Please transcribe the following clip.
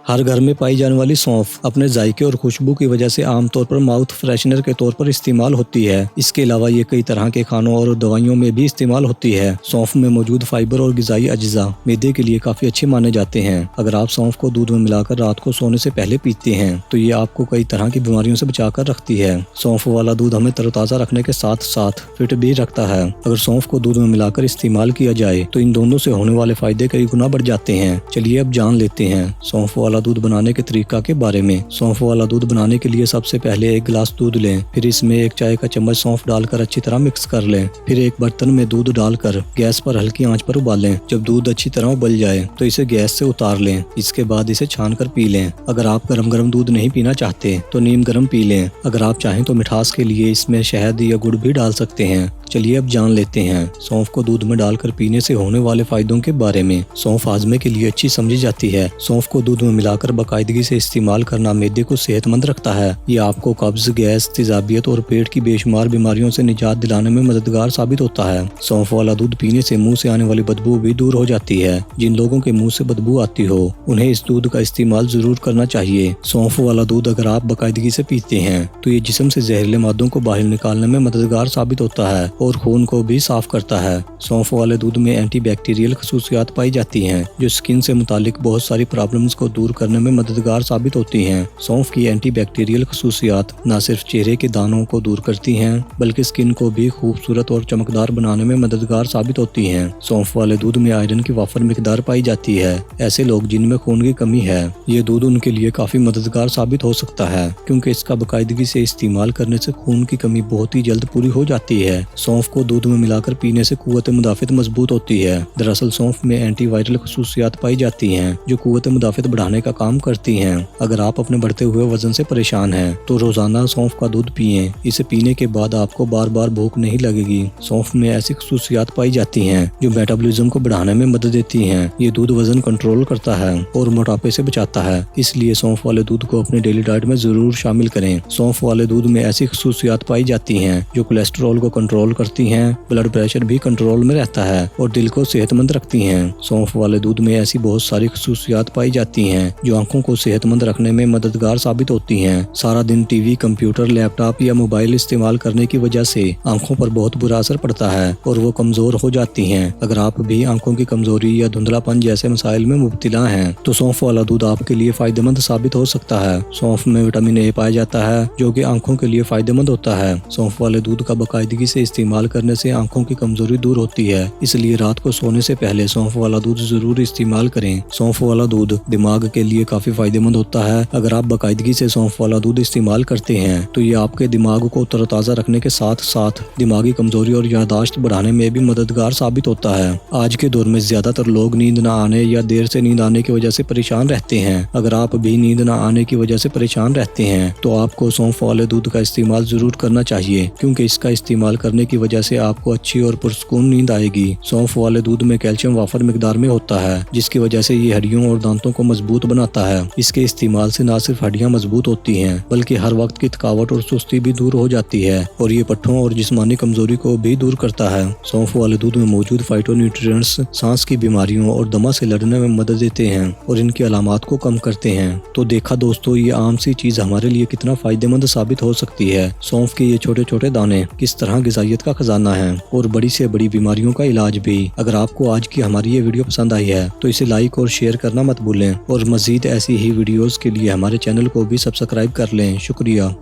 हर घर में पाई जाने वाली सौंफ अपने जायके और खुशबू की वजह से आमतौर पर माउथ फ्रेशनर के तौर पर इस्तेमाल होती है। इसके अलावा ये कई तरह के खानों और दवाइयों में भी इस्तेमाल होती है। सौंफ में मौजूद फाइबर और ग़िज़ाई अज्जा मैदे के लिए काफी अच्छे माने जाते हैं। अगर आप सौंफ को दूध में मिलाकर रात को सोने से पहले पीते हैं तो ये आपको कई तरह की बीमारियों से बचाकर रखती है। सौंफ वाला दूध हमें तरोताज़ा रखने के साथ साथ फिट भी रखता है। अगर सौंफ को दूध में मिलाकर इस्तेमाल किया जाए तो इन दोनों से होने वाले फायदे कई गुना बढ़ जाते हैं। चलिए अब जान लेते हैं सौंफ वाला दूध बनाने के तरीका के बारे में। सौंफ वाला दूध बनाने के लिए सबसे पहले एक गिलास दूध लें, फिर इसमें एक चाय का चम्मच सौंफ डालकर अच्छी तरह मिक्स कर लें। फिर एक बर्तन में दूध डालकर गैस पर हल्की आंच पर उबालें। जब दूध अच्छी तरह उबल जाए तो इसे गैस से उतार लें। इसके बाद इसे छान कर पी लें। अगर आप गरम गरम दूध नहीं पीना चाहते तो नीम गरम पी लें। अगर आप चाहें तो मिठास के लिए इसमें शहद या गुड़ भी डाल सकते हैं। चलिए अब जान लेते हैं सौंफ को दूध में डालकर पीने से होने वाले फायदों के बारे में। सौंफ हाजमे के लिए अच्छी समझी जाती है। सौंफ को दूध में मिलाकर बाकायदगी से इस्तेमाल करना मैदे को सेहतमंद रखता है। ये आपको कब्ज, गैस, तेजाबियत और पेट की बेशुमार बीमारियों से निजात दिलाने में मददगार साबित होता है। सौंफ वाला दूध पीने से मुंह से आने वाली बदबू भी दूर हो जाती है। जिन लोगों के मुंह से बदबू आती हो उन्हें इस दूध का इस्तेमाल जरूर करना चाहिए। सौंफ वाला दूध अगर आप बाकायदगी से पीते हैं तो ये जिस्म से जहरीले मादों को बाहर निकालने में मददगार साबित होता है और खून को भी साफ करता है। सौंफ वाले दूध में एंटी बैक्टीरियल खसूसियात पाई जाती हैं जो स्किन से मुतालिक बहुत सारी प्रॉब्लम्स को दूर करने में मददगार साबित होती हैं। सौंफ की एंटी बैक्टीरियल खसूसियात न सिर्फ चेहरे के दानों को दूर करती हैं बल्कि स्किन को भी खूबसूरत और चमकदार बनाने में मददगार साबित होती हैं। सौंफ वाले दूध में आयरन की वाफर मिकदार पाई जाती है। ऐसे लोग जिनमें खून की कमी है ये दूध उनके लिए काफी मददगार साबित हो सकता है क्योंकि इसका बाकायदगी से इस्तेमाल करने से खून की कमी बहुत ही जल्द पूरी हो जाती है। सौंफ को दूध में मिलाकर पीने से कुव्वत मुदाफ़त मजबूत होती है। दरअसल सौंफ में एंटीवायरल खसूसियात पाई जाती हैं जो कुव्वत मुदाफ़त बढ़ाने का काम करती हैं। अगर आप अपने बढ़ते हुए वजन से परेशान हैं तो रोजाना सौंफ का दूध पिएं। इसे पीने के बाद आपको बार बार भूख नहीं लगेगी। सौंफ में ऐसी खसूसियात पाई जाती हैं जो मेटाबॉलिज्म को बढ़ाने में मदद देती हैं। ये दूध वजन कंट्रोल करता है और मोटापे से बचाता है। इसलिए सौंफ वाले दूध को अपने डेली डाइट में जरूर शामिल करें। सौंफ वाले दूध में ऐसी खसूसियात पाई जाती हैं जो कोलेस्ट्रॉल को कंट्रोल करती हैं, ब्लड प्रेशर भी कंट्रोल में रहता है और दिल को सेहतमंद रखती हैं। सौंफ वाले दूध में ऐसी बहुत सारी खसूसियात पाई जाती हैं जो आंखों को सेहतमंद रखने में मददगार साबित होती हैं। सारा दिन टीवी, कंप्यूटर, लैपटॉप या मोबाइल इस्तेमाल करने की वजह से आंखों पर बहुत बुरा असर पड़ता है और वो कमजोर हो जाती हैं। अगर आप भी आंखों की कमजोरी या धुंधलापन जैसे मसाइल में मुब्तला हैं तो सौंफ वाला दूध आपके लिए फायदेमंद साबित हो सकता है। सौंफ में विटामिन ए पाया जाता है जो कि आंखों के लिए फायदेमंद होता है। सौंफ वाले दूध का बाकायदगी से इस्तेमाल करने से आंखों की कमजोरी दूर होती है। इसलिए रात को सोने से पहले सौंफ वाला दूध जरूर इस्तेमाल करें। सौंफ वाला दूध दिमाग के लिए काफी फायदेमंद होता है। अगर आप बाकायदगी से सौंफ वाला दूध इस्तेमाल करते हैं तो ये आपके दिमाग को तरोताजा रखने के साथ साथ दिमागी कमजोरी और याददाश्त बढ़ाने में भी मददगार साबित होता है। आज के दौर में ज्यादातर लोग नींद न आने या देर से नींद आने की वजह से परेशान रहते हैं। अगर आप भी नींद न आने की वजह से परेशान रहते हैं तो आपको सौंफ वाले दूध का इस्तेमाल जरूर करना चाहिए क्योंकि इसका इस्तेमाल करने की वजह से आपको अच्छी और पुरसकून नींद आएगी। सौंफ वाले दूध में कैल्शियम वाफर मिकदार में होता है जिसकी वजह से ये हड्डियों और दांतों को मजबूत बनाता है। इसके इस्तेमाल से न सिर्फ हड्डियां मजबूत होती हैं बल्कि हर वक्त की थकावट और सुस्ती भी दूर हो जाती है और ये पट्ठों और जिस्मानी कमजोरी को भी दूर करता है। सौंफ वाले दूध में मौजूद फाइटोन्यूट्रिएंट्स सांस की बीमारियों और दमा से लड़ने में मदद देते हैं और इनकी अलामात को कम करते हैं। तो देखा दोस्तों, ये आम सी चीज हमारे लिए कितना फायदेमंद साबित हो सकती है। सौंफ के ये छोटे छोटे दाने किस तरह ग़िज़ाइयत का खजाना है और बड़ी से बड़ी बीमारियों का इलाज भी। अगर आपको आज की हमारी ये वीडियो पसंद आई है तो इसे लाइक और शेयर करना मत भूलें और मजीद ऐसी ही वीडियोस के लिए हमारे चैनल को भी सब्सक्राइब कर लें। शुक्रिया।